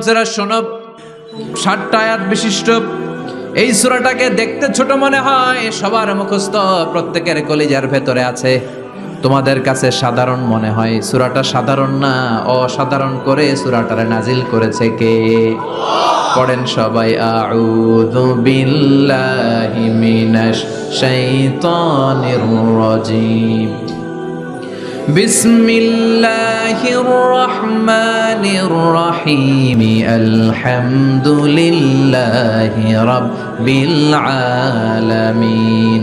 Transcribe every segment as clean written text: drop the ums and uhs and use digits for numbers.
যারা শোনো, 60টা আয়াত বিশিষ্ট এই সূরাটাকে দেখতে ছোট মনে হয়, সবার মুখস্থ, প্রত্যেকের কলিজার ভেতরে আছে। তোমাদের কাছে সাধারণ মনে হয়, সূরাটা সাধারণ না, অসাধারণ করে সূরাটারে নাজিল করেছে কে? পড়েন সবাই, আউযু বিল্লাহি মিনাশ শাইতানির রাজিম। বিসমিল্লাহির রহমানির রহিম। আলহামদুলিল্লাহি রাব্বিল আলামিন।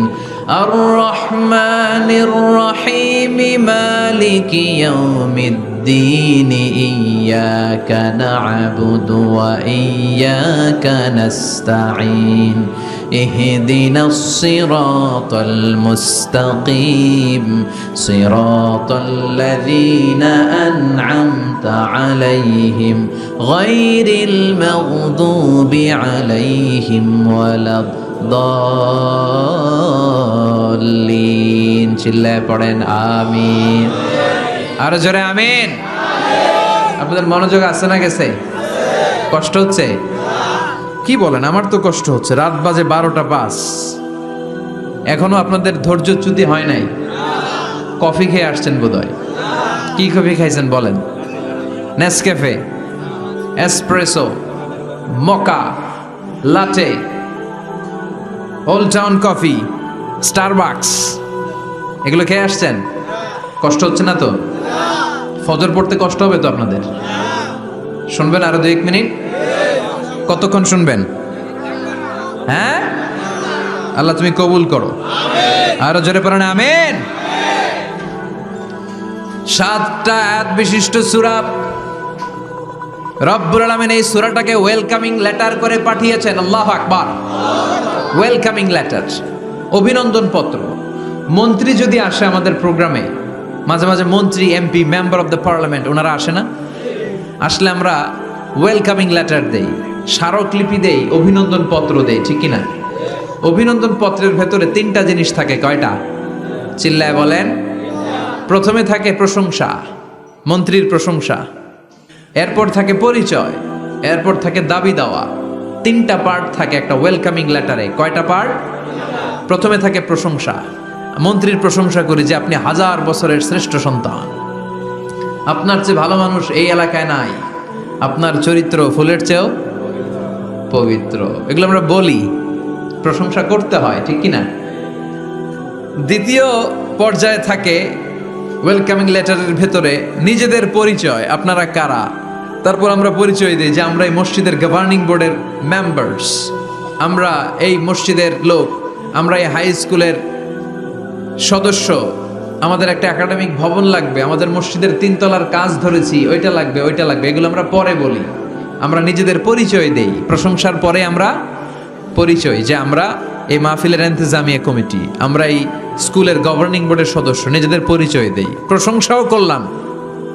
আর রহমানির রহিম। মালিকি ইয়াউমিদ্দিন। ইয়্যাকা না'বুদু ওয়া ইয়্যাকা নাস্তাঈন। اهدنا الصراط المستقيم صراط الذين أنعمت عليهم غير المغضوب عليهم ولا الضالين চিল্লায় পড়েন আমিন। আর জোরে আমিন। আপনাদের মনোযোগ আছে না গেছে? কষ্ট হচ্ছে? কি বলেন? আমার তো কষ্ট হচ্ছে। রাত বাজে 12টা 5, এখনো আপনাদের ধৈর্যচ্যুতি হয় নাই? কফি খেয়ে আসছেন বোধহয়। কি কফি খাইছেন বলেন? Nescafe, espresso, মকা, লাটে, old town coffee, Starbucks, এগুলো খেয়ে আসছেন? কষ্ট হচ্ছে না তো? ফজর পড়তে কষ্ট হবে তো আপনাদের? শুনবেন আরো 2-1 মিনিট? কতক্ষণ শুনবেন? হ্যাঁ, আল্লাহ তুমি কবুল করো। আরো জোরে পড়েন আমিন। 7টা আয়াত বিশিষ্ট সূরা। রব্বুল আলামিন এই সূরাটাকে ওয়েলকামিং লেটার করে পাঠিয়েছেন। আল্লাহু আকবার। ওয়েলকামিং লেটার, অভিনন্দন পত্র। মন্ত্রী যদি আসে আমাদের প্রোগ্রামে, মাঝে মাঝে মন্ত্রী, MP, member of the parliament, ওনারা আসে না? আসলে আমরা ওয়েলকামিং লেটার দেই, স্মারকলিপি দেই, অভিনন্দন পত্র দেই, ঠিক কিনা? অভিনন্দন পত্রের ভেতরে 3টা জিনিস থাকে। কয়টা? চিল্লায় বলেন। প্রথমে থাকে প্রশংসা, মন্ত্রীর প্রশংসা। এরপর থাকে পরিচয়, এরপর থাকে দাবি দেওয়া। 3টা পার্ট থাকে একটা ওয়েলকামিং লেটারে। কয়টা পার্ট? প্রথমে থাকে প্রশংসা। মন্ত্রীর প্রশংসা করি যে আপনি 1000 বছরের শ্রেষ্ঠ সন্তান, আপনার চেয়ে ভালো মানুষ এই এলাকায় নাই, আপনার চরিত্র ফুলের চেয়েও পবিত্র। এগুলো আমরা বলি, প্রশংসা করতে হয়, ঠিক কিনা? দ্বিতীয় পর্যায়ে থাকে ওয়েলকামিং লেটারের ভেতরে নিজেদের পরিচয়, আপনারা কারা। তারপর আমরা পরিচয় দিই যে আমরা এই মসজিদের গভর্নিং বোর্ডের মেম্বার্স, আমরা এই মসজিদের লোক, আমরা এই হাই স্কুলের সদস্য, আমাদের একটা একাডেমিক ভবন লাগবে, আমাদের মসজিদের 3 তলার কাজ ধরেছি, ওইটা লাগবে, ওইটা লাগবে। এগুলো আমরা পরে বলি, আমরা নিজেদের পরিচয় দেই। প্রশংসার পরে আমরা পরিচয়, যে আমরা এই মাহফিলের ইন্তেজামিয়া কমিটি, আমরা এই স্কুলের গভর্নিং বোর্ডের সদস্য, নিজেদের পরিচয় দেই। প্রশংসাও করলাম,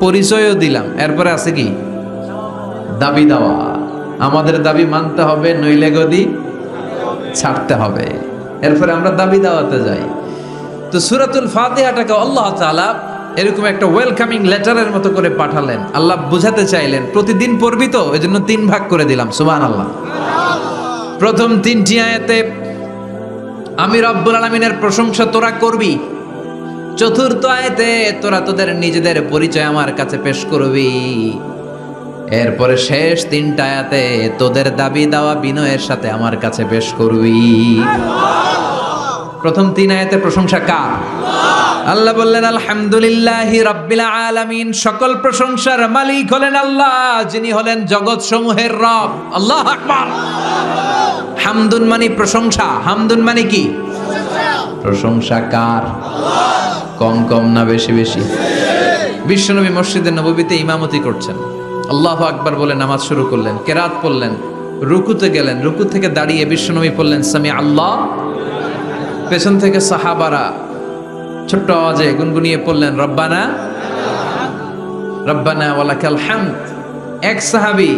পরিচয়ও দিলাম। এরপরে আছে কি? দাবি দেওয়া। আমাদের দাবি মানতে হবে, নইলে গদি ছাড়তে হবে। এরপরে আমরা দাবি দেওয়াতে যাই। তো সূরাতুল ফাতিহাটাকে আল্লাহ তাআলা এরকম একটা ওয়েলকামিং লেটারের মতো করে পাঠালেন। আল্লাহ বুঝাতে চাইলেন প্রতিদিন পড়বি তো, এজন্য 3 ভাগ করে দিলাম। সুবহানাল্লাহ। প্রথম 3টি আয়াতে আমি রব্বুল আলামিনের প্রশংসা তোরা করবি। চতুর্থ আয়াতে তোরা তোদের নিজেদের পরিচয় আমার কাছে পেশ করবি। এরপরে শেষ 3টা আয়াতে তোদের দাবি দেওয়া বিনয়ের সাথে আমার কাছে পেশ করবি। প্রথম 3 আয়াতে প্রশংসা কার? আল্লাহ বললেন আলহামদুলিল্লাহি রাব্বিল আলামিন। সকল প্রশংসার মালিক হলেন আল্লাহ, যিনি হলেন জগৎ সমূহের রব। আল্লাহু আকবার। হামদুন মানে প্রশংসা। হামদুন মানে কি? প্রশংসা কার? কম কম না বেশি বেশি? বিশ্বনবী মসজিদে নববীতে ইমামতি করছেন, আল্লাহু আকবার বলে নামাজ শুরু করলেন, কেরাত পড়লেন, রুকুতে গেলেন, রুকু থেকে দাঁড়িয়ে বিশ্বনবী পড়লেন সামি আল্লাহ। পেছন থেকে সাহাবারা ছোট্ট আওয়াজে গুনগুনিয়ে পড়লেন রব্বানা রব্বানা ওয়ালাকাল হামদ। এক সাহাবী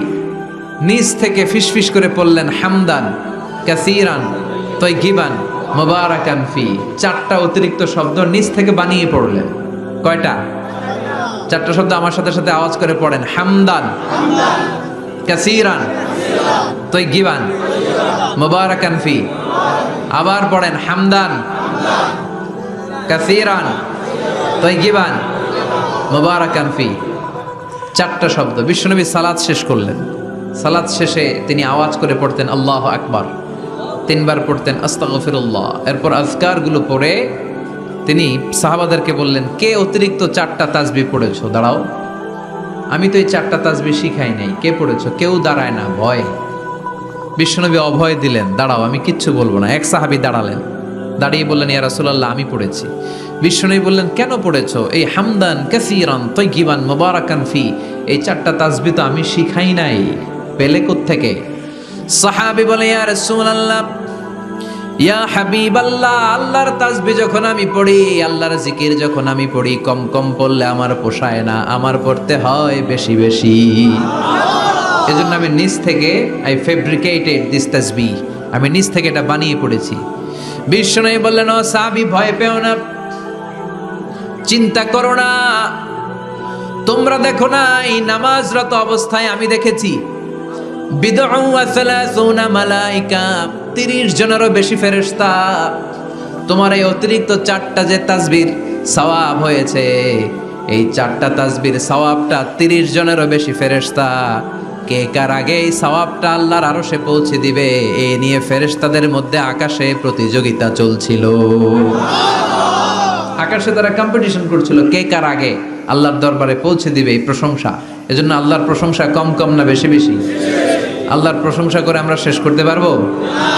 নিচ থেকে ফিসফিস করে পড়লেন হামদান কাসীরান তাইয়িবান মুবারাকান ফি। 4টা অতিরিক্ত শব্দ নিচ থেকে বানিয়ে পড়লেন। কয়টা? 4টা শব্দ আমার সাথে সাথে আওয়াজ করে পড়েন। হামদান, কাসীরান তাইয়িবান মুবারাকান ফি। আবার পড়েন হামদান কাসীরান তাইয়িবান মুবারাকান ফি। চারটা শব্দ। বিশ্বনবী সালাত শেষ করলেন, সালাত শেষে তিনি আওয়াজ করে পড়তেন আল্লাহু আকবার, তিনবার পড়তেন আস্তাগফিরুল্লাহ। এরপর আজকারগুলো পড়ে তিনি সাহাবাদেরকে বললেন, কে অতিরিক্ত চারটা তাসবিহ পড়েছো দাঁড়াও, আমি তো এই চারটা তাসবিহ শিখাই নাই, কে পড়েছো? কেউ দাঁড়ায় না, ভয়। বিশ্বনবী অভয় দিলেন, দাঁড়াও আমি কিচ্ছু বলবো না। এক সাহাবী দাঁড়ালেন, দাঁড়িয়ে বললেন ইয়া রাসূলুল্লাহ আমি পড়েছি। বিশ্বনবী বললেন কেন পড়েছো? এই হামদান কাসীরান তাইয়িবান মুবারাকান ফি, এই চারটা তাসবিহ তো আমি শিখাই নাই, পেলে কোত্থেকে? সাহাবী বলে ইয়া রাসূলুল্লাহ ইয়া হাবিবাল্লাহ, আল্লাহর তাসবিহ যখন আমি পড়ি, আল্লাহর জিকির যখন আমি পড়ি, কম কম পড়লে আমার পোষায় না, আমার পড়তে হয় বেশি বেশি। এজন্য আমি নিজ থেকে আই ফেব্রিকেটেড দিস তাসবিহ, আমি নিজ থেকে এটা বানিয়ে পড়েছি। বিশ্বনবী বললেন ও সাহাবী ভয় পেও না, চিন্তা করো না, তোমরা দেখো না এই নামাজরত অবস্থায় আমি দেখেছি বিদউ ওয়া সালাসুনা মালাইকা, 30 জনেরও বেশি ফেরেশতা। তোমার এই অতিরিক্ত চারটা যে তাসবির সওয়াব হয়েছে, এই চারটা তাসবির সওয়াবটা 30 জনেরও বেশি ফেরেশতা কে কার আগে এই সওয়াবটা আল্লাহর আরশে পৌঁছে দিবে, এই নিয়ে ফেরেশতাদের মধ্যে আকাশে প্রতিযোগিতা চলছিল। আকাশে তারা কম্পিটিশন করছিল কে কার আগে আল্লাহর দরবারে পৌঁছে দিবে এই প্রশংসা। এজন্য আল্লাহর প্রশংসা কম কম না বেশি বেশি? আল্লাহর প্রশংসা করে আমরা শেষ করতে পারবো?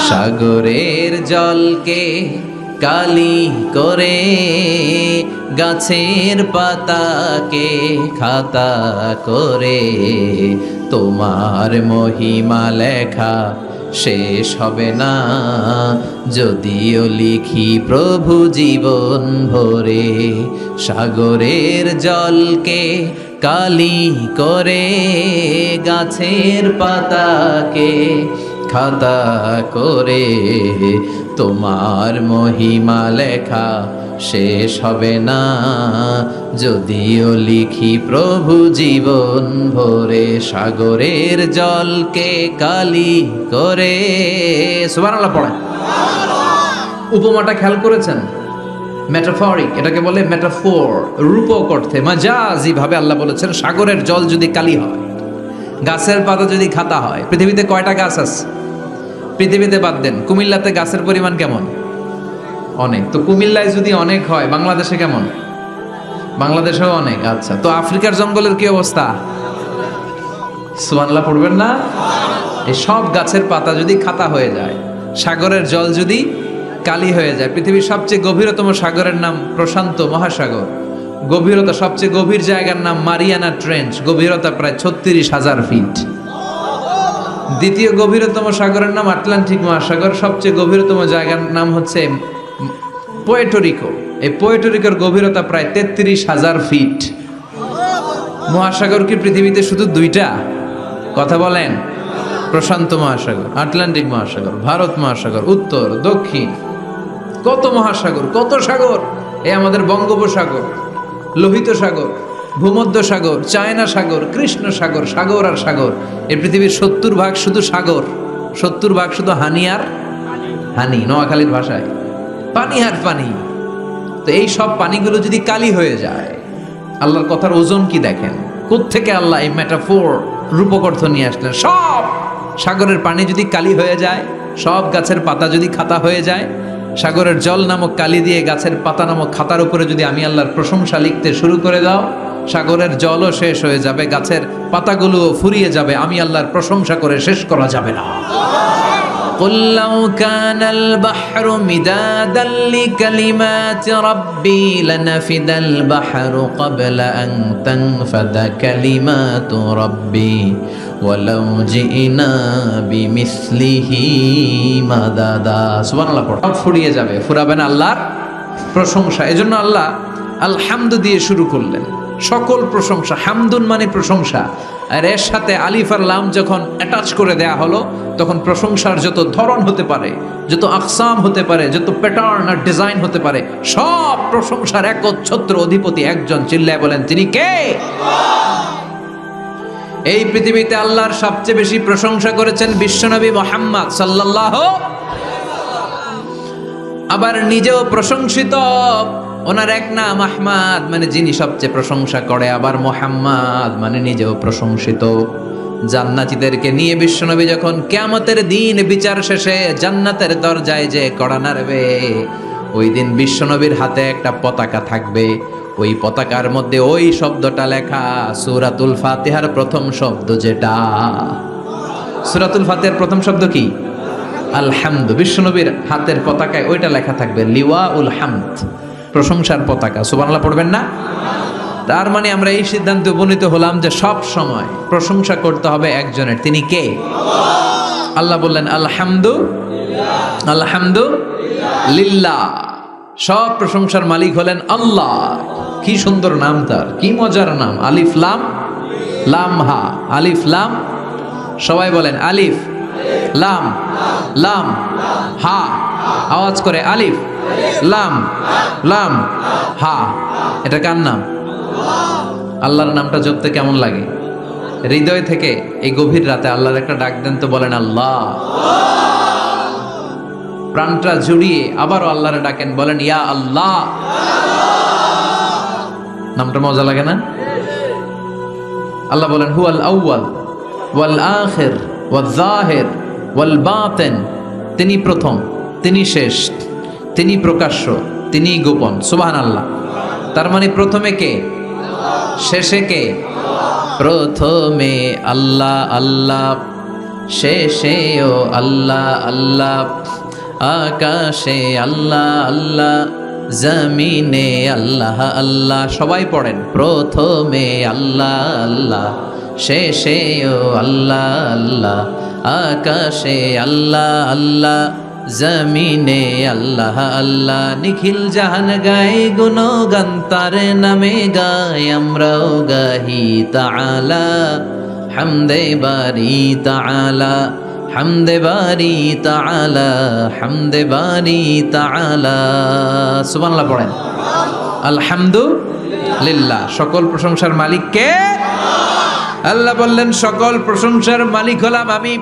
সাগরের জলকে কালি করে, গাছের পাতাকে খাতা করে, তোমার মহিমা লেখা শেষ হবে না, যদিও লিখি প্রভু জীবন ভরে। সাগরের জলকে কালি করে, গাছের পাতাকে খাতা করে, তোমার মহিমা লেখা শেষ হবে না, যদিও লিখি প্রভু জীবন ভরে। সাগরের জলকে কালি করে, সুবহানাল্লাহ পড়েন। উপমাটা খেয়াল করেছেন? মেটাফরিক, এটাকে বলে মেটাফোর, রূপক অর্থে মাজাজি ভাবে আল্লাহ বলেছেন সাগরের জল যদি কালি হয়, গাছের পাতা যদি খাতা হয়। পৃথিবীতে কয়টা গাছ আছে? পৃথিবীতে বাদ দেন, কুমিল্লাতে গাছের পরিমাণ কেমন? অনেক। তো কুমিল্লায় যদি অনেক হয়, বাংলাদেশে কেমন? বাংলাদেশেও অনেক। আচ্ছা, তো আফ্রিকার জঙ্গলের কি অবস্থা? সুবহানাল্লাহ পড়বেন না? এই সব গাছের পাতা যদি খাতা হয়ে যায়, সাগরের জল যদি কালি হয়ে যায়। পৃথিবীর সবচেয়ে গভীরতম সাগরের নাম প্রশান্ত মহাসাগর, গভীরতা সবচেয়ে গভীর জায়গার নাম মারিয়ানা ট্রেঞ্চ, গভীরতা প্রায় 36,000 ফিট। দ্বিতীয় গভীরতম সাগরের নাম আটলান্টিক মহাসাগর, সবচেয়ে গভীরতম জায়গার নাম হচ্ছে পোয়েটোরিকো। এই পোয়েটোরিকোর গভীরতা প্রায় 33,000 ফিট। মহাসাগর কি পৃথিবীতে শুধু দুইটা? কথা বলেন। প্রশান্ত মহাসাগর, আটলান্টিক মহাসাগর, ভারত মহাসাগর, উত্তর দক্ষিণ, কত মহাসাগর, কত সাগর। এই আমাদের বঙ্গোপসাগর, লোহিত সাগর, ভূমধ্য সাগর, চায়না সাগর, কৃষ্ণ সাগর, সাগর আর সাগর। এই পৃথিবীর 70% শুধু সাগর, 70% শুধু হানি আর হানি, নোয়াখালীর ভাষায় পানি আর পানি। তো এই সব পানিগুলো যদি কালি হয়ে যায়, আল্লাহর কথার ওজন কি দেখেন? কোত্থেকে আল্লাহ এই মেটাফোর রূপক অর্থ নিয়ে আসলেন? সব সাগরের পানি যদি কালি হয়ে যায়, সব গাছের পাতা যদি খাতা হয়ে যায়, সাগরের জল নামক কালি দিয়ে গাছের পাতা নামক খাতার উপরে যদি আমি আল্লাহর প্রশংসা লিখতে শুরু করে দাও, সাগরের জলও শেষ হয়ে যাবে, গাছের পাতাগুলোও ফুরিয়ে যাবে, আমি আল্লাহর প্রশংসা করে শেষ করা যাবে না। قُلْ لَوْ كَانَ الْبَحْرُ مِدَادًا لِكَلِمَاتِ رَبِّي لَنَفِدَ الْبَحْرُ قَبْلَ أَن تَنفَدَ كَلِمَاتُ رَبِّي وَلَوْ جِئْنَا بِمِثْلِهِ مَدَدًا। সুবহানাল্লাহ পড়ো। সব ফুরিয়ে যাবে, ফুরাবে না আল্লাহর প্রশংসা। এজন্য আল্লাহ আলহামদু দিয়ে শুরু করলেন। সকল প্রশংসা, হামদুন মানে প্রশংসা, আর এর সাথে আলিফ আর লাম যখন অ্যাটাচ করে দেয়া হলো, তখন প্রশংসার যত ধরন হতে পারে, যত আকসাম হতে পারে, যত প্যাটার্ন আর ডিজাইন হতে পারে, সব প্রশংসার একচ্ছত্র অধিপতি একজন। চিল্লায় বলেন তিনি কে? এই পৃথিবীতে আল্লাহর সবচেয়ে বেশি প্রশংসা করেছেন বিশ্বনবী মুহাম্মদ সাল্লাল্লাহু, আবার নিজেও প্রশংসিত। ওনার এক নাম আহমদ, মানে যিনি সবচেয়ে প্রশংসা করে, আবার মুহাম্মদ মানে নিজেও প্রশংসিত। জান্নাতীদেরকে নিয়ে বিশ্বনবী যখন কিয়ামতের দিন বিচার শেষে জান্নাতের দরজায় যে কড়া নাড়বে, ওই দিন বিশ্বনবীর হাতে একটা পতাকা থাকবে। ওই পতাকার মধ্যে ওই শব্দটা লেখা, সূরাতুল ফাতিহার প্রথম শব্দ যেটা। সূরাতুল ফাতিহার প্রথম শব্দ কি? আলহামদু। বিশ্বনবীর হাতের পতাকায় ওইটা লেখা থাকবে, লিওয়াউল হামদ, প্রশংসার পতাকা। সুবহানাল্লাহ পড়বেন না? তার মানে আমরা এই সিদ্ধান্তে উপনীত হলাম যে সব সময় প্রশংসা করতে হবে একজনের। তিনি কে? আল্লাহ বললেন আলহামদু, আলহামদু লিল্লাহ। সব প্রশংসার মালিক হলেন আল্লাহ। কি সুন্দর নাম তার, কি মজার নাম। আলিফ লাম, লাম হা, আলিফ লাম। সবাই বলেন আলিফ লাম, লাম হা। আওয়াজ করে আলিফ লাম, লাম হা। এটা কার নাম? আল্লাহর নামটা জপতে কেমন লাগে? হৃদয় থেকে এই গভীর রাতে আল্লাহর একটা ডাক দেন তো, বলেন আল্লাহ। প্রাণটা জুড়িয়ে আবারও আল্লাহরে ডাকেন, বলেন ইয়া আল্লাহ। নামটা মজা লাগে না? আল্লাহ বলেন হুয়াল আউয়াল ওয়াল আখির ওয়াল যাহির ওয়াল বাতিন। তিনি প্রথম, তিনি শেষ, তিনি প্রকাশ্য, তিনি গোপন। সুবহানাল্লাহ। তার মানে প্রথমে কে, শেষে কে? প্রথমে আল্লাহ আল্লাহ, শেষেও আল্লাহ আল্লাহ, আকাশে আল্লাহ আল্লাহ, জমিনে আল্লাহ আল্লাহ। সবাই পড়েন, প্রথমে আল্লাহ আল্লাহ, শেষেও আল্লাহ আল্লাহ, আকাশে আল্লাহ আল্লাহ, জমিনে আল্লাহ আল্লাহ। নিখিল জাহান গায় গুণগান তার নামে গায়, আমরাও গাহি তাআলা হামদে বারি তাআলা, হামদে বারি তাআলা, হামদে বারি তাআলা। সুবহানাল্লাহ পড়েন। আলহামদুলিল্লাহ। সকল প্রশংসার মালিক কে? আল্লাহ বললেন সকল প্রশংসার মালিক হলাম আমি,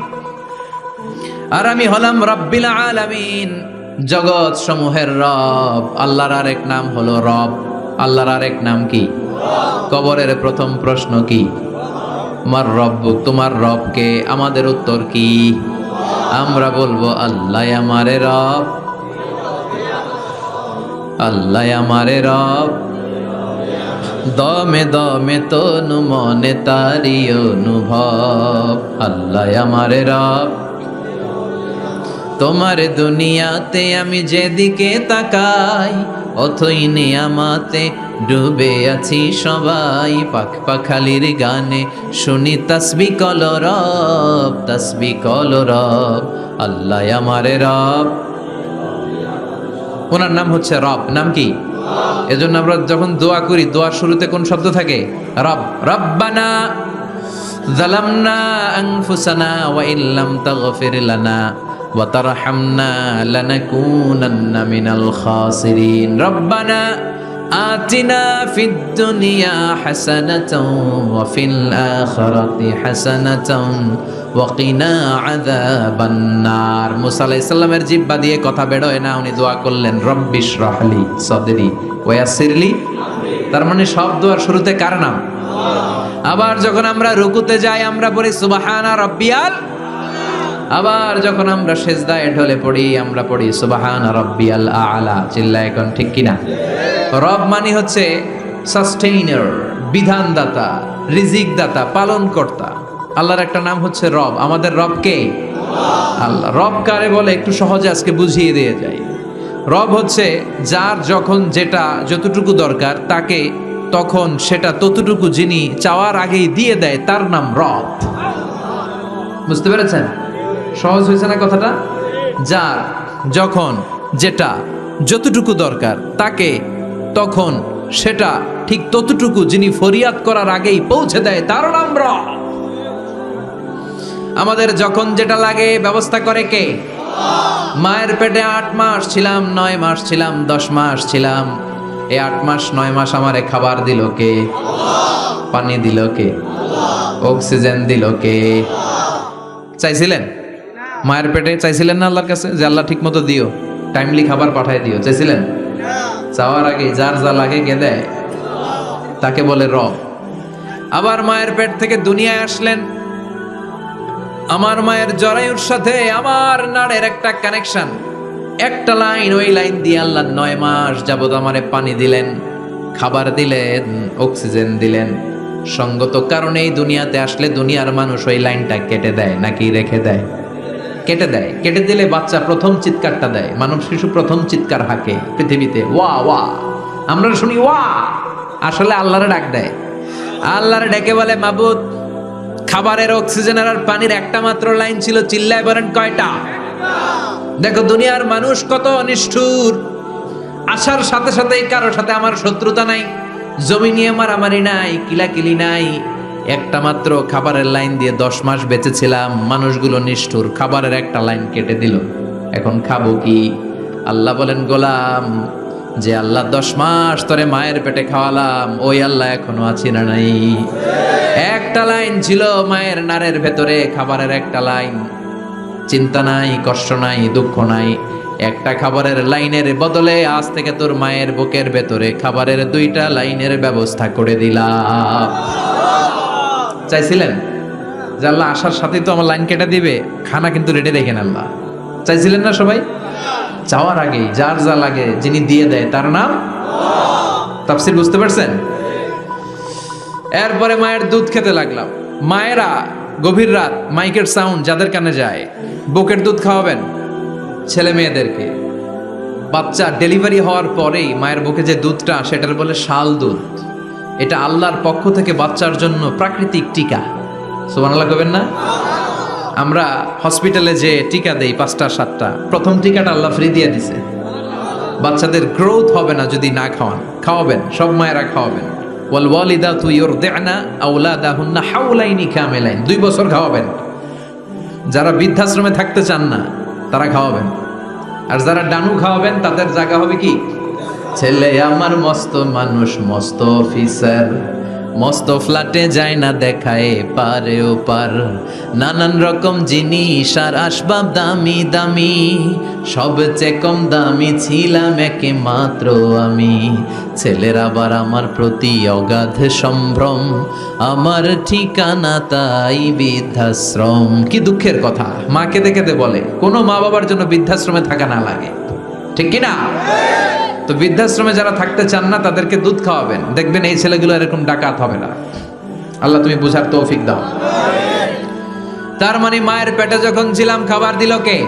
আর আমি হলাম রব্বিল আলামিন, জগৎ সমূহের রব। আল্লাহর আরেক নাম হলো রব। আল্লাহর আরেক নাম কি? কবরের প্রথম প্রশ্ন কি? মার রব্বুক, তোমার রব কে? আমাদের উত্তর কি? আমরা বলবো আল্লাহ আমারে রব, আল্লাহ আমারে রব। দমে দমে তনু মনে তারি অনুভব, আল্লাহ আমারে রব। তোমার দুনিয়াতে আমি যেদিকে তাকাই, অথই নিয়ামাতে ডুবে আছি সবাই। পাখ পাখালির গানে শুনি তাসবিহ কলরব, তাসবিহ কলরব, আল্লাহ আমারে রব। ওনার নাম হচ্ছে রব। নাম কি? এজন্য আমরা যখন দোয়া করি, দোয়ার শুরুতে কোন শব্দ থাকে? রব। রব্বানা যালামনা আনফুসানা ওয়া ইল্লাম তাগফির লানা ওয়া তারহামনা লানাকুনান্না মিনাল খাসিরিন। রব্বানা আতিনা ফিদ দুনিয়া হাসানাতাও ওয়া ফিল আখিরাতি হাসানাতাও ওয়া কিনা আযাবান নার। মুসা আলাইহিস সালামের জিহ্বা দিয়ে কথা বের হয় না, উনি দোয়া করলেন রব্বিশ রাহলি সাদরি ওয়া ইয়াসসিরলি। তার মানে সব দোয়ার শুরুতে কার নাম? আবার যখন আমরা রুকুতে যাই আমরা পড়ি সুবহানা রাব্বিয়াল। আবার যখন আমরা সিজদায় ঢলে পড়ি আমরা পড়ি সুবহানা রাব্বিয়াল আ'লা। চিল্লায় এখন ঠিক কিনা? রব মানে হচ্ছে সাস্টেইনার, বিধানদাতা, রিজিক দাতা, পালন কর্তা। আল্লাহর একটা নাম হচ্ছে রব। আমাদের রব কে? আল্লাহ। রব কারে বলে একটু সহজে আজকে বুঝিয়ে দিয়ে যাই। রব হচ্ছে যার যখন যেটা যতটুকু দরকার তাকে তখন সেটা ততটুকু যিনি চাওয়ার আগেই দিয়ে দেয়, তার নাম রব। বুঝতে পেরেছেন? সহজ হয়েছে না কথাটা? যার যখন যেটা যতটুকু দরকার তাকে তখন সেটা ঠিক ততটুকু যিনি ফরিয়াদ করার আগেই পৌঁছে দেয়, তার নাম রব। আমাদের যখন যেটা লাগে ব্যবস্থা করে কে? মায়ের পেটে 8 মাস ছিলাম, 9 মাস ছিলাম, 10 মাস ছিলাম। এই 8 মাস 9 মাস আমারে খাবার দিল কে? পানি দিল কে? অক্সিজেন দিল কে? চাইছিলেন? মায়ের পেটে চাইছিলেন না আল্লাহর কাছে যে আল্লাহ ঠিক মতো দিও, টাইমলি খাবার পাঠায় দিও? চাইছিলেন? চাওয়ার আগে যার যা লাগে কে দেয়? তাকে বলে রব। আবার মায়ের পেট থেকে দুনিয়ায় আসলেন। আমার মায়ের জরায়ুর সাথে আমার নাড়ের একটা কানেকশন, একটা লাইন, ওই লাইন দিয়ে আল্লাহ 9 মাস যাবত আমারে পানি দিলেন, খাবার দিলেন, অক্সিজেন দিলেন। সঙ্গত কারণেই দুনিয়াতে আসলে দুনিয়ার মানুষ ওই লাইনটা কেটে দেয় নাকি রেখে দেয়? কেটে দেয়। কেটে দিলে বাচ্চা প্রথম চিৎকারটা দেয়, মানব শিশু প্রথম চিৎকার হাঁকে পৃথিবীতে, ওয়া ওয়া। আমরা শুনি ওয়া, আসলে আল্লাহরে ডাক দেয়। আল্লাহরে ডেকে বলে, মাবুদ, খাবারের, অক্সিজেনের আর পানির একটা মাত্র লাইন ছিল, চিল্লায় বলেন কয়টা? দেখো দুনিয়ার মানুষ কত নিষ্ঠুর। আসার সাথে সাথে কারোর সাথে আমার শত্রুতা নাই, জমি নিয়ে মারামারি নাই, কিলাকিলি নাই, একটা মাত্র খাবারের লাইন দিয়ে 10 মাস বেঁচেছিলাম। মানুষগুলো নিষ্ঠুর, খাবারের একটা লাইন কেটে দিল, এখন খাবো কি? আল্লাহ বলেন, গোলাম, যে আল্লাহ 10 মাস তোরে মায়ের পেটে খাওয়ালাম, ওই আল্লাহ এখনো আছি না নাই? একটা লাইন ছিল মায়ের নারের ভেতরে, খাবারের একটা লাইন। চিন্তা নাই, কষ্ট নাই, দুঃখ নাই। একটা খাবারের লাইনের বদলে আজ থেকে তোর মায়ের বুকের ভেতরে খাবারের 2টা লাইনের ব্যবস্থা করে দিলাম। চাইছিলেন যে আল্লাহ আসার সাথেই তো আমার লাইন কেটে দিবে, খানা কিন্তু রেডি রেখেন আল্লাহ? চাইছিলেন না সবাই? চাওয়ার আগে যার যা লাগে যিনি দিয়ে দেয় তার নাম তাফসীর। বুঝতে পারছেন? এরপরে মায়ের দুধ খেতে লাগলাম। মায়েরা গভীর রাত মাইকের সাউন্ড যাদের কানে যায়, বুকের দুধ খাওয়াবেন ছেলে মেয়েদেরকে। বাচ্চা ডেলিভারি হওয়ার পরেই মায়ের বুকে যে দুধটা, সেটার বলে শাল দুধ। এটা আল্লাহর পক্ষ থেকে বাচ্চার জন্য প্রাকৃতিক টিকা। সুবহানাল্লাহ কবেন না? আমরা হসপিটালে যে টিকা দেই 5টা 7টা, প্রথম টিকাটা আল্লাহ ফ্রি দিয়ে দিছে। বাচ্চাদের গ্রোথ হবে না যদি না খাওয়ান, খাওয়াবেন, সব মায়েরা খাওয়াবেন। ওয়াল ওয়ালিদাতু ইউরদি'না আওলাদাহুন্না হাওলাইনি কামিলাইন, 2 বছর খাওয়াবেন। যারা বৃদ্ধাশ্রমে থাকতে চান না তারা খাওয়াবেন, আর যারা ডানু খাওয়াবেন তাদের জায়গা হবে কি? ছেলে আমার মস্ত মানুষ, মস্ত অফিসার, মস্ত ফ্ল্যাটে যায় না দেখায় পারে ও পার, নানান রকম জিনিস আর আসবাব দামি দামি, সবচেয়ে কম দামি ছিলাম একে মাত্র আমি। ছেলের আবার আমার প্রতি অগাধ সম্ভ্রম, আমার ঠিকানা তাই বৃদ্ধাশ্রম। কি দুঃখের কথা, মা কেঁদে কেঁদে বলে কোনো মা বাবার জন্য বৃদ্ধাশ্রমে থাকা না লাগে, ঠিক কিনা? তো বৃদ্ধাশ্রমে যারা থাকতে চান না তাদেরকে দুধ খাওয়াবেন, দেখবেন এই ছেলেগুলো এরকম ডাকাত হবে না। আল্লাহ তুমি বুঝার তৌফিক দাও। তার মানে মায়ের পেটে যখন ছিলাম খাবার দিল কে?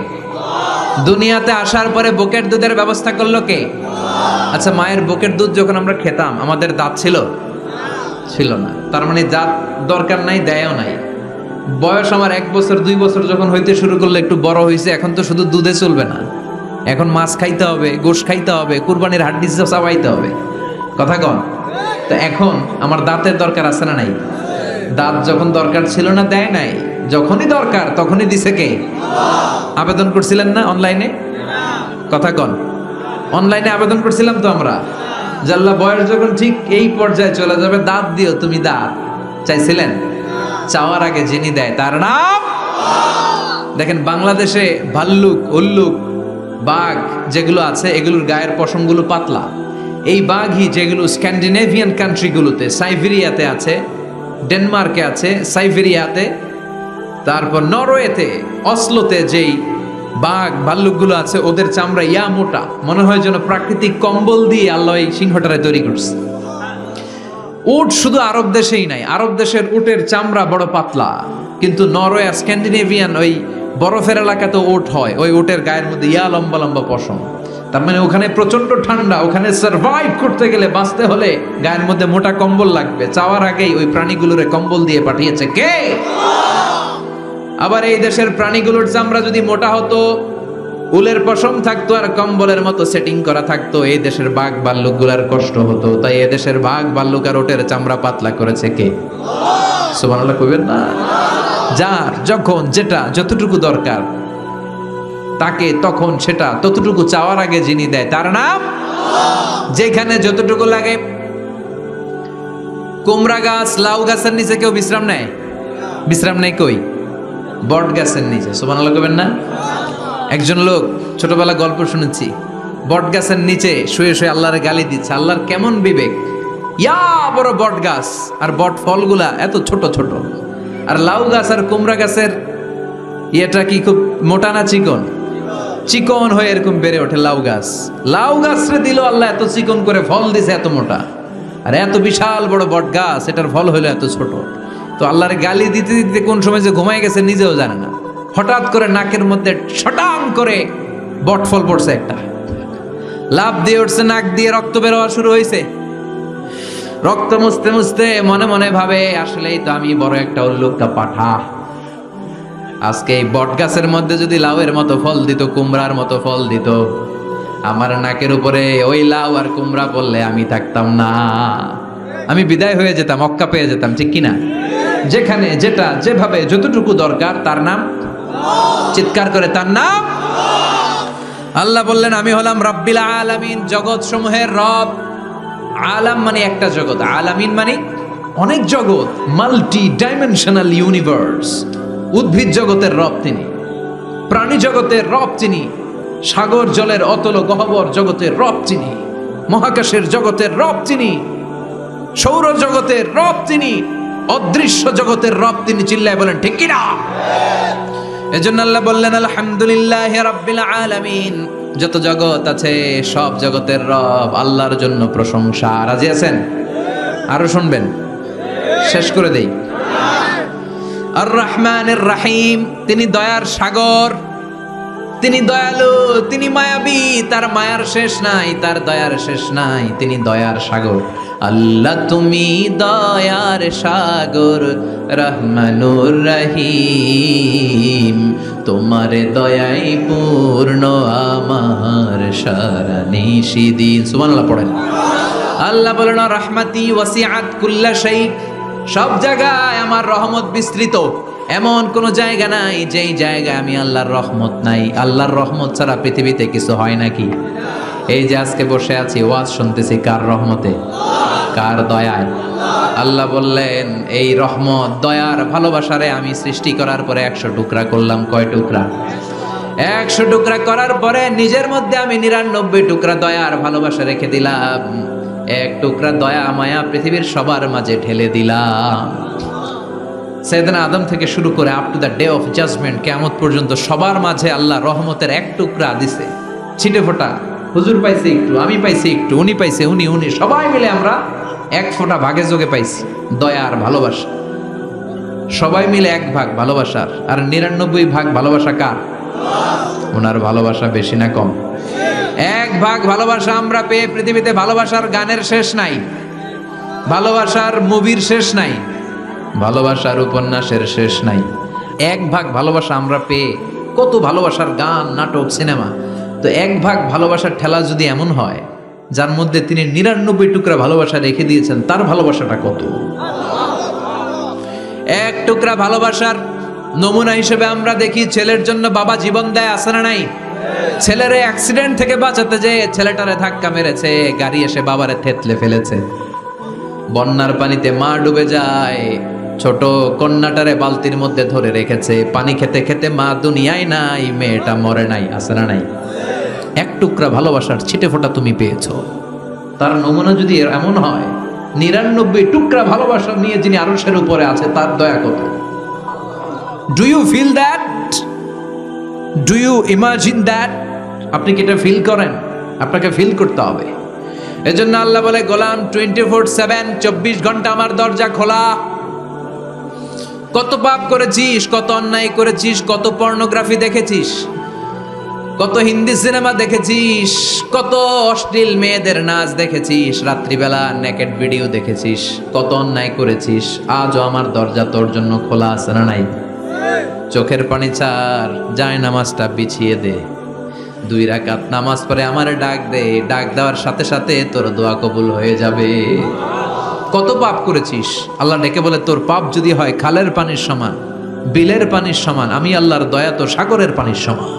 দুনিয়াতে আসার পরে বুকের দুধের ব্যবস্থা করলো কে? আচ্ছা, মায়ের বুকের দুধ যখন আমরা খেতাম আমাদের দাঁত ছিল? ছিল না। তার মানে দাঁত দরকার নাই, দেয়ও নাই। বয়স আমার 1 বছর 2 বছর যখন হইতে শুরু করলো, একটু বড় হয়েছে, এখন তো শুধু দুধে চলবে না, এখন মাছ খাইতে হবে, গোশ খাইতে হবে, কুরবানির হাড্ডি চাবাইতে হবে। কথা কন? তো এখন আমার দাঁতের দরকার আছে না নাই? দাঁত যখন দরকার ছিল না দেয় নাই, যখনই দরকার তখনই দিছে কে? আবেদন করছিলেন না অনলাইনে? কথা কন? অনলাইনে আবেদন করছিলাম তো আমরা, জাল্লা বয়স যখন ঠিক এই পর্যায়ে চলে যাবে, দাঁত দিও তুমি, দাঁত চাইছিলেন? চাওয়ার আগে যিনি দেয় তার নাম। দেখেন বাংলাদেশে ভাল্লুক, উল্লুক, বাঘ যেগুলো আছে এগুলোর গায়ের পশমগুলো পাতলা। এই বাঘই যেগুলো স্ক্যান্ডিনেভিয়ান কান্ট্রিগুলোতে, সাইবেরিয়াতে আছে, ডেনমার্কে আছে, সাইবেরিয়াতে, তারপর নরওয়েতে, অসলোতে যেই বাঘ ভাল্লুকগুলো আছে ওদের চামড়া ইয়া মোটা, মনে হয় যেন প্রাকৃতিক কম্বল দিয়ে আল্লাহ এই সিংহটারে তৈরি করছে। উট শুধু আরব দেশেই নাই, আরব দেশের উটের চামড়া বড় পাতলা, কিন্তু নরওয়ে আর স্ক্যান্ডিনেভিয়ান ওই বরফের এলাকাতে উট হয়, ওই উটের গায়ের মধ্যে ইয়া লম্বা লম্বা পশম। তার মানে ওখানে প্রচন্ড ঠান্ডা, ওখানে সার্ভাইভ করতে গেলে, বাঁচতে হলে গায়ের মধ্যে মোটা কম্বল লাগবে। চাওয়ার আগেই ওই প্রাণীগুলোরে কম্বল দিয়ে পাঠিয়েছে কে? আবার এই দেশের প্রাণীগুলোর চামড়া যদি মোটা হতো, উলের পশম থাকতো আর কম্বলের মতো সেটিং করা থাকতো, এই দেশের বাঘ ভাল্লুকগুলার কষ্ট হতো। তাই এই দেশের বাঘ ভাল্লুক আর ওটের চামড়া পাতলা করেছে কে? সুবহানাল্লাহ কইবেন না? যার যখন যেটা যতটুকু দরকার তাকে তখন সেটা ততটুকু চাওয়ার আগে যিনি দেয় তার নাম। যেখানে যতটুকু লাগে, কুমড়া গাছ, লাউ গাছের নিচে কেউ বিশ্রাম নেয়? বিশ্রাম নেই কই? বট গাছের নিচে। সুবহানাল্লাহ কবেন না? একজন লোক ছোটবেলা গল্প শুনেছি, বট গাছের নিচে শুয়ে শুয়ে আল্লাহর গালি দিচ্ছে। আল্লাহর কেমন বিবেক, ইয়া বড় বট গাছ আর বট ফলগুলা এত ছোট ছোট, আর লাউ গাছ আর কুমড়া গাছের ইয়েটা কি খুব মোটা না চিকন? চিকন হয়ে এরকম বেড়ে ওঠে লাউ গাছ। লাউ গাছরে দিল আল্লাহ এত চিকন করে, ফল দিছে এত মোটা। আর এত বিশাল বড় বট গাছ, এটার ফল হইলো এত ছোট। তো আল্লাহর গালি দিতে দিতে কোন সময় যে ঘুমাই গেছে নিজেও জানে না। হঠাৎ করে নাকের মধ্যে ছটাং করে বট ফল পড়ছে একটা, লাভ দিয়ে উঠছে, নাক দিয়ে রক্ত বের হওয়া শুরু হয়েছে। রক্ত মুছতে মুছতে মনে মনে ভাবে, আসলেই তো আমি বড় একটা উল্লুকটা পাঠা। আজকে এই বট গাছের মধ্যে যদি লাউয়ের মতো ফল দিত, কুমড়ার মতো ফল দিত, আমার নাকের উপরে ওই লাউ আর কুমড়া পড়লে আমি থাকতাম না, আমি বিদায় হয়ে যেতাম, অক্কা পেয়ে যেতাম, ঠিক কিনা? যেখানে যেটা যেভাবে যতটুকু দরকার তার নাম, চিৎকার করে তার নাম। আল্লাহ বললেন আমি হলাম রাব্বিল আলামিন, জগৎ সমূহের রব। আলাম মানে একটা জগৎ, আলামিন মানে অনেক জগৎ, মাল্টি ডাইমেনশনাল ইউনিভার্স। উদ্ভিদ জগতের রব তিনি, প্রাণী জগতের রব তিনি, সাগর জলের অতল গহ্বর জগতের রব তিনি, মহাকাশের জগতের রব তিনি, সৌর জগতের রব তিনি, অদৃশ্য জগতের রব তিনি। চিল্লায় বলেন ঠিক কিনা? এজন্য আল্লাহ বললেন আলহামদুলিল্লাহি রাব্বিল আলামিন, যত জগৎ আছে সব জগতের রব আল্লাহর জন্য প্রশংসা। রাজি আছেন? আরো শুনবেন? শেষ করে দেই। আর রহমানির রহিম, তিনি দয়ার সাগর, তিনি দয়ালু, তিনি মায়াবী, তার মায়ার শেষ নাই, তার দয়ার শেষ নাই, তিনি দয়ার সাগর। আল্লাহ তুমি দয়ার সাগর, রহমানুর রহিম, তোমার দয়াই পূর্ণ আমার সারা নিশিদিন। সুবহানাল্লাহ পড়েন। আল্লাহ বলেন রাহমাতি ওয়াসিআত কুল্লা শাই, সব জায়গায় আমার রহমত বিস্তৃত, এমন কোন জায়গা নাই যেই জায়গায় আমি আল্লাহর রহমত নাই। আল্লাহর রহমত ছাড়া পৃথিবীতে কিছু হয় নাকি? এই যে আজকে বসে আছি ওয়াজ শুনতেছি, কার রহমতে? কার দয়ায়? আল্লাহ বললেন এই রহমত, দয়ার, ভালোবাসারে আমি সৃষ্টি করার পরে 100 টুকরা করলাম। কয় টুকরা? 100 টুকরা করার পরে নিজের মধ্যে আমি 99 টুকরা দয়ার ভালোবাসা রেখে দিলাম। 1 টুকরা দয়া মায়া পৃথিবীর সবার মাঝে ঢেলে দিলাম। সাইয়েদনা আদম থেকে শুরু করে up to the day of judgement, কিয়ামত পর্যন্ত সবার মাঝে আল্লাহ রহমতের 1 টুকরা দিছে, ছিটে ফোঁটা। হুজুর পাইছে একটু, আমি পাইছি একটু, উনি পাইছে, উনি সবাই মিলে আমরা 1 ফোঁটা ভাগে যোগে পাইছি দয়ার ভালোবাসা। সবাই মিলে 1 ভাগ ভালোবাসার, আর 99 ভাগ ভালোবাসা কার? ওনার ভালোবাসা বেশি না কম? 1 ভাগ ভালোবাসা আমরা পেয়ে পৃথিবীতে ভালোবাসার গানের শেষ নাই, ভালোবাসার মুভির শেষ নাই, ভালোবাসার উপন্যাসের শেষ নাই। 1 ভাগ ভালোবাসা আমরা পেয়ে কত ভালোবাসার গান, নাটক, সিনেমা। তো 1 ভাগ ভালোবাসার ঠেলা যদি এমন হয়, যার মধ্যে তিনি 99 টুকরা ভালোবাসা রেখে দিয়েছেন, তার ভালোবাসাটা কত? 1 টুকরা ভালোবাসার নমুনা হিসেবে আমরা দেখি ছেলের জন্য বাবা জীবন দেয়, আছে না নাই? ছেলের অ্যাক্সিডেন্ট থেকে বাঁচাতে যে ছেলেটারে ধাক্কা মেরেছে, গাড়ি এসে বাবারে থেতলে ফেলেছে, বন্যার পানিতে মা ডুবে যায়, ছোট কন্যাটারে বালতির মধ্যে ধরে রেখেছে, পানি খেতে খেতে মা দুনিয়ায় নাই, মেয়েটা মরে নাই, আছে না নাই? 1 টুকরা ভালোবাসার ছিটে ফোঁটা তুমি পেয়েছো। তার নমুনা যদি এমন হয়, 99 টুকরা ভালোবাসা নিয়ে যিনি আরশের উপরে আছে, তার দয়া কত? Do you feel that? Do you imagine that? আপনি কি এটা ফিল করেন? আপনাকে ফিল করতে হবে। এজন্য আল্লাহ বলে গোলাম 24/7, 24 ঘন্টা আমার দরজা খোলা। কত পাপ করেছিস, কত অন্যায় করেছিস, কত পর্নোগ্রাফি দেখেছিস, কত হিন্দি সিনেমা দেখেছিস, কত অশ্লীল মেয়েদের নাচ দেখেছিস, রাত্রিবেলা নেকেড ভিডিও দেখেছিস, কত অন্যায় করেছিস, আজও আমার দরজা তোর জন্য খোলা আছে না নাই? চোখের পানি ছাড়, যায় নামাজটা বিছিয়ে দে, 2 রাকাত নামাজ পড়ে আমারে ডাক দে, ডাক দেওয়ার সাথে সাথে তোর দোয়া কবুল হয়ে যাবে। কত পাপ করেছিস, আল্লাহ ডেকে বলে তোর পাপ যদি হয় খালের পানির সমান, বিলের পানির সমান, আমি আল্লাহর দয়া তো সাগরের পানির সমান।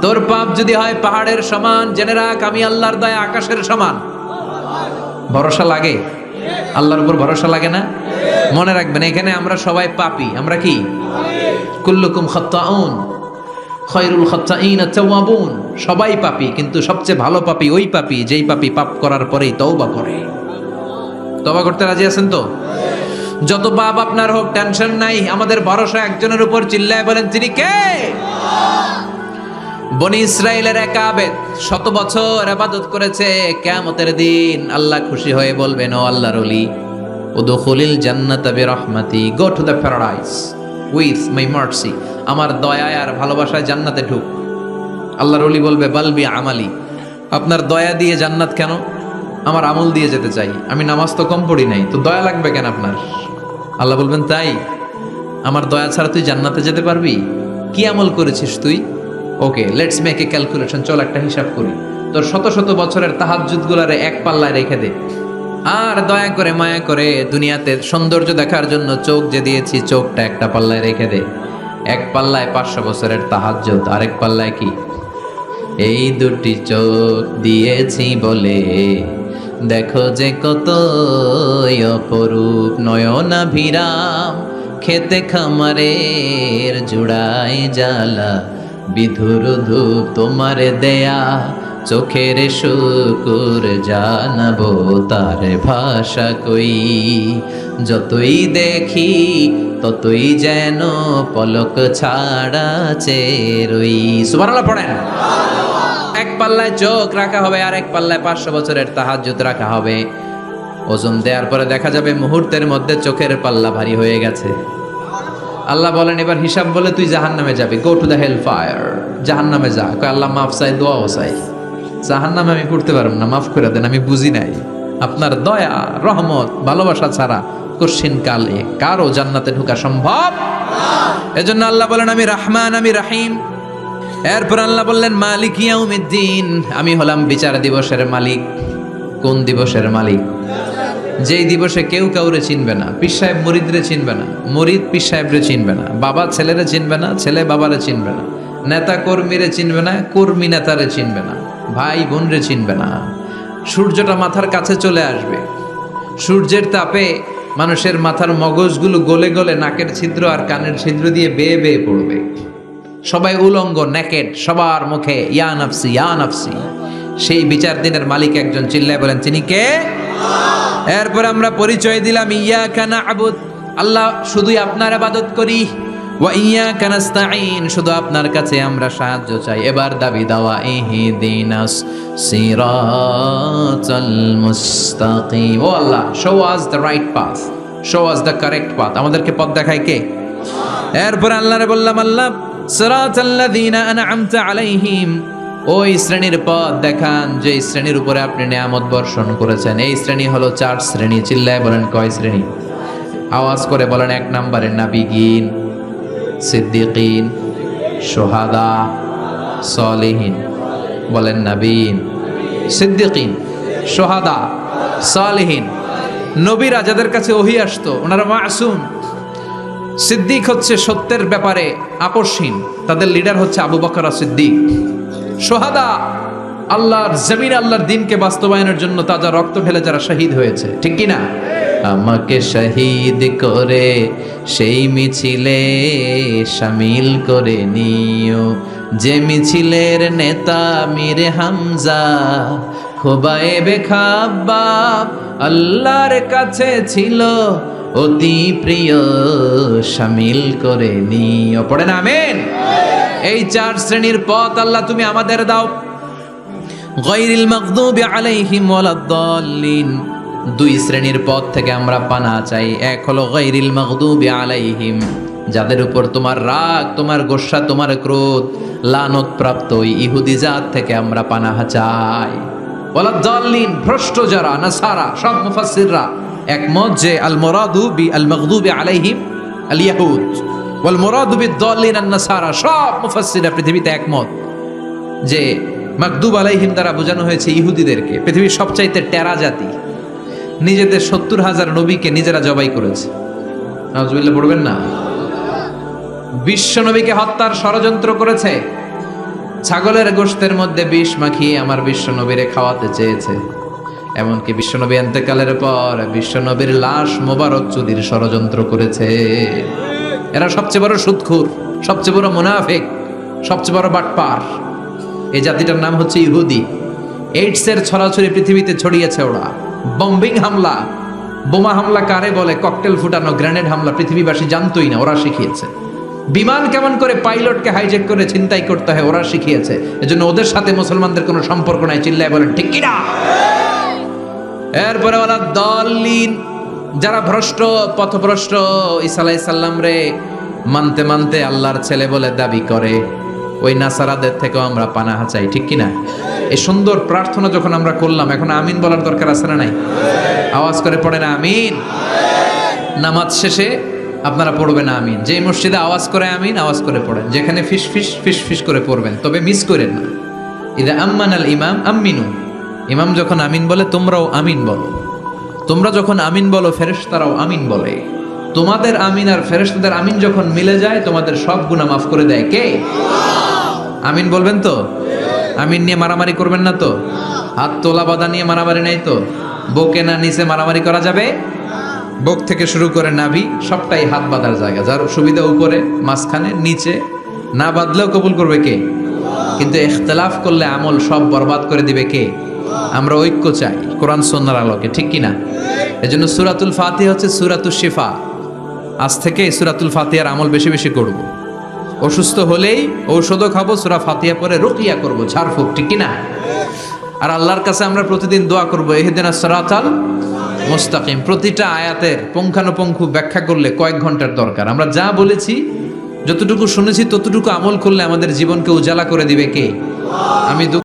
তোর পাপ যদি হয় পাহাড়ের সমান, জেনে রাখ আমি আল্লাহর দয়া আকাশের সমান। ভরসা লাগে? আল্লাহর উপর ভরসা লাগে না? মনে রাখবেন, এখানে আমরা সবাই পাপী। আমরা কি? কুল্লুকুম খাত্তাউন খায়রুল খাত্তাইন আত-তাওয়াবুন। সবাই পাপী, কিন্তু সবচেয়ে ভালো পাপী ওই পাপী যেই পাপী পাপ করার পরেই তওবা করে। তওবা করতে রাজি আছেন তো? যত পাপ আপনার হোক, টেনশন নাই, আমাদের ভরসা একজনের উপর। চিল্লায় বলেন, তিনি কে? বনি ইসরাইলের এক আবেদ 100 বছর ইবাদত করেছে। কিয়ামতের দিন আল্লাহ খুশি হয়ে বলবেন, ও আল্লাহর ওলি, উদখুলিল জান্নাতা বিরহমাতি, go to the paradise with my mercy. আমার দয়ায় আর ভালোবাসায় জান্নাতে ঢুক। আল্লাহর ওলি বলবে, বালবি আমালি, আপনার দয়া দিয়ে জান্নাত কেন? আমার আমল দিয়ে যেতে চাই। আমি নামাজ তো কম পড়ি নাই, তো দয়া লাগবে কেন আপনার? আল্লাহ বলবেন, তাই? আমার দয়া ছাড়া তুই জান্নাতে যেতে পারবি? কি আমল করেছিস তুই? ওকে, লেটস মেক এ ক্যালকুলেশন। চল একটা হিসাব করি। তোর শত শত বছরের তাহাজ্জুদ গুলারে এক পাল্লায় রেখে দে, আর দয়া করে মায়া করে দুনিয়াতে সৌন্দর্য দেখার জন্য চোখ যে দিয়েছি, চোখটা একটা পাল্লায় রেখে দে। এক পাল্লায় 500 বছরের তাহাজ্জুদ, আরেক পাল্লায় কি? এই দুটি চোখ দিয়েছি বলে দেখো যে কত অপরূপ নয়নাভিরাম, খেতে খামারের জুড়াই জ্বালা, বিধুর ধূপ তোমার দেয়া, চোখের শুকুর জানাবো তার ভাষা কই। যতই দেখি ততই যেন পলক ছাড়া চেরই। সুবহানাল্লাহ পড়েন। এক পাল্লায় চোখ রাখা হবে, আর এক পাল্লায় 500 বছরের তাহাজ্জুদ রাখা হবে। ওজন দেওয়ার পরে দেখা যাবে মুহূর্তের মধ্যে চোখের পাল্লা ভারী হয়ে গেছে। আল্লাহ বলেন, এবার হিসাব বলে তুই জাহান্নামে যাবি। Go to the hell fire, জাহান্নামে যা। কয় আল্লাহ মাফ চাই, দোয়াও চাই। জাহান্নামে আমি পড়তে পারবো না, মাফ করে দেন, আমি বুঝি নাই। আপনার দয়া, রহমত, ভালোবাসা ছাড়া কঠিন কালে কারো জান্নাতে ঢোকা সম্ভব? এজন্য আল্লাহ বলেন, আমি রহমান, আমি রহিম। এরপর আল্লাহ বললেন, মালিক ইয়াউমিদ্দিন, আমি হলাম বিচার দিবসের মালিক। কোন দিবসের মালিক? যেই দিবসে কেউ কাউরে চিনবে না। পীর সাহেব মুরিদরে চিনবে না, মুরিদ পীর সাহেবরে চিনবে না, বাবা ছেলেরে চিনবে না, ছেলে বাবারে চিনবে না, নেতা কর্মীরে চিনবে না, কর্মী নেতারে চিনবে না, ভাই বোনরে চিনবে না। সূর্যটা মাথার কাছে চলে আসবে। সূর্যের তাপে মানুষের মাথার মগজগুলো গলে গলে নাকের ছিদ্র আর কানের ছিদ্র দিয়ে বেয়ে বেয়ে পড়বে। সবাই উলঙ্গ, নেকেড, সবার মুখে ইয়া নাফসি, ইয়া নাফসি। সেই বিচার দিনের মালিক একজন। চিল্লায় বলেন, তিনি কে? এরপর আমরা পরিচয় দিলাম, ইয়াকা না'বুদ, আল্লাহ শুধুই আপনার ইবাদত করি। ওয়া ইয়াকা নাস্তাঈন, শুধু আপনার কাছে আমরা সাহায্য চাই। এবার দাবি দাওয়া, ইহদিনাস সিরাতাল মুস্তাকিম। ও Allah, show us the right path, show us the correct path. আমাদেরকে পথ দেখায় কে? এরপর আল্লাহরে বললাম, আল্লাহ সিরাতাল্লাযীনা আন'আমতা আলাইহিম, ওই শ্রেণীর পথ দেখান যে শ্রেণীর উপরে আপনি নিয়ামত বর্ষণ করেছেন। এই শ্রেণী হলো 4 শ্রেণী। চিল্লায় বলেন, কয় শ্রেণী? আওয়াজ করে বলেন। 1 নম্বরে নাবিয়িন, সিদ্দিকিন, শুহাদা, সালিহিন। বলেন, নাবিয়িন, সিদ্দিকিন, শুহাদা, সালিহিন। নবীরা যাদের কাছে ওহী আসতো ওনারা মাসুম। সিদ্দিক হচ্ছে সত্যের ব্যাপারে আপোষহীন, তাদের লিডার হচ্ছে আবু বকর সিদ্দিক। শুহাদা, আল্লাহর জমিনে আল্লাহর দ্বীনকে বাস্তবায়নের জন্য তাজা রক্ত ঢেলে যারা শহীদ হয়েছে, ঠিক কি না? আমাকে শহীদ করে সেই মিছিলে শামিল করে নিও, যে মিছিলের নেতা মীর হামজা, খুবাইবে খাব্বাব আল্লাহর কাছে ছিল অতি প্রিয়, শামিল করে নিও। পড়েন আমিন। এই 4 শ্রেণীর পথ আল্লাহ তুমি আমাদের দাও। গায়রিল মাগদুবি আলাইহিম ওয়ালাদ-দাল্লিন, 2 শ্রেণীর পথ থেকে আমরা পানা চাই। এক হলো গায়রিল মাগদুবি আলাইহিম, যাদের উপর তোমার রাগ, তোমার গোসা, তোমার ক্রোধ, লানত প্রাপ্ত ওই ইহুদি জাত থেকে আমরা পানাহ চাই। ওয়ালাদ-দাল্লিন, ভ্রষ্ট যারা নাসারা। সব মুফাসসিররা একমত যে আল মুরাদু বি আল মাগদুবি আলাইহিম আল ইয়াহুদ ওয়াল মুরাদু বিদ-দাল্লিন আন-নাসারা। সব মুফাসসিররা পৃথিবীতে একমত যে মাগদুব আলাইহিম দ্বারা বোঝানো হয়েছে ইহুদিদেরকে। পৃথিবীর সবচাইতে টেরা জাতি, নিজেদের 70,000 নবীকে নিজেরা জবাই করেছে। নাউজুবিল্লাহ পড়বেন না? বিশ্ব নবীকে হত্যার ষড়যন্ত্র করেছে। ছাগলের গোশতের মধ্যে বিষ মাখিয়ে আমার বিশ্ব নবীরে খাওয়াতে চেয়েছে। এমনকি বিশ্বনবী ইন্তেকালের পর বিশ্বনবীর লাশ মোবারক চুরির ষড়যন্ত্র করেছে। এরা সবচেয়ে বড় সুদখোর, সবচেয়ে বড় মুনাফিক, সবচেয়ে বড় বাটপার। এই জাতিটার নাম হচ্ছে ইহুদি। এইডসের ছড়াছড়ি পৃথিবীতে ছড়িয়েছে ওরা। বম্বিং হামলা, বোমা হামলা কারে বলে, ককটেল ফুটানো, গ্রেনেড হামলা পৃথিবীবাসী জানতোই না, ওরা শিখিয়েছে। বিমান কেমন করে পাইলটকে হাইজ্যাক করে ছিনতাই করতে হয় ওরা শিখিয়েছে। এজন্য ওদের সাথে মুসলমানদের কোনো সম্পর্ক নাই। চিল্লায় বলেন ঠিক কিনা? এরপরে ওরা দলিন, যারা ভ্রষ্ট, পথভ্রষ্ট, ঈসা আলাইহিস সালাম রে মানতে মানতে আল্লাহর ছেলে বলে দাবি করে, ওই নাসারাদের থেকেও আমরা পানাহা চাই। ঠিক কিনা? এই সুন্দর প্রার্থনা যখন আমরা করলাম, এখন আমিন বলার দরকার আছে না নাই? আওয়াজ করে পড়ে না আমিন। নামাজ শেষে আপনারা পড়বেন আমিন। যে মসজিদে আওয়াজ করে আমিন, আওয়াজ করে পড়েন। যেখানে ফিস ফিস ফিস ফিস করে পড়বেন, তবে মিস করেন না। ইদা আম্মানাল ইমাম আমিনু, ইমাম যখন আমিন বলে তোমরাও আমিন বলো। তোমরা যখন আমিন বলো ফেরেশতারাও আমিন বলে। তোমাদের আমিন আর ফেরেশতাদের আমিন যখন মিলে যায়, তোমাদের সব গুনাহ মাফ করে দেয় কে? আমিন বলবেন তো? আমিন নিয়ে মারামারি করবেন না তো? হাত তোলা বাঁধা নিয়ে মারামারি নাই তো? বুকে না নিচে মারামারি করা যাবে? বুক থেকে শুরু করে নাভি সবটাই হাত বাঁধার জায়গা। যার সুবিধা উপরে, মাঝখানে, নিচে, না বাঁধলেও কবুল করবে কে? কিন্তু ইখতিলাফ করলে আমল সব বরবাদ করে দিবে কে? আমরা ঐক্য চাই কোরআন সুন্নাহর আলোকে। ঠিক কিনা? এজন্য সূরাতুল ফাতিহা হচ্ছে সূরাতুশ শিফা। আজ থেকে সূরাতুল ফাতিহার আমল বেশি বেশি করব। অসুস্থ হলেই ঔষধও খাবো, সূরা ফাতিহা পরে রুকিয়া করব, ঝাড়ফুঁক। ঠিক কিনা? আর আল্লাহর কাছে আমরা প্রতিদিন দোয়া করব, ইহদিনাস সিরাতাল মুস্তাকিম। প্রতিটা আয়াতের পুঙ্খানুপুঙ্খ ব্যাখ্যা করলে কয়েক ঘন্টার দরকার। আমরা যা বলেছি, যতটুকু শুনেছি, ততটুকু আমল করলে আমাদের জীবনকে উজালা করে দিবে কে? আমি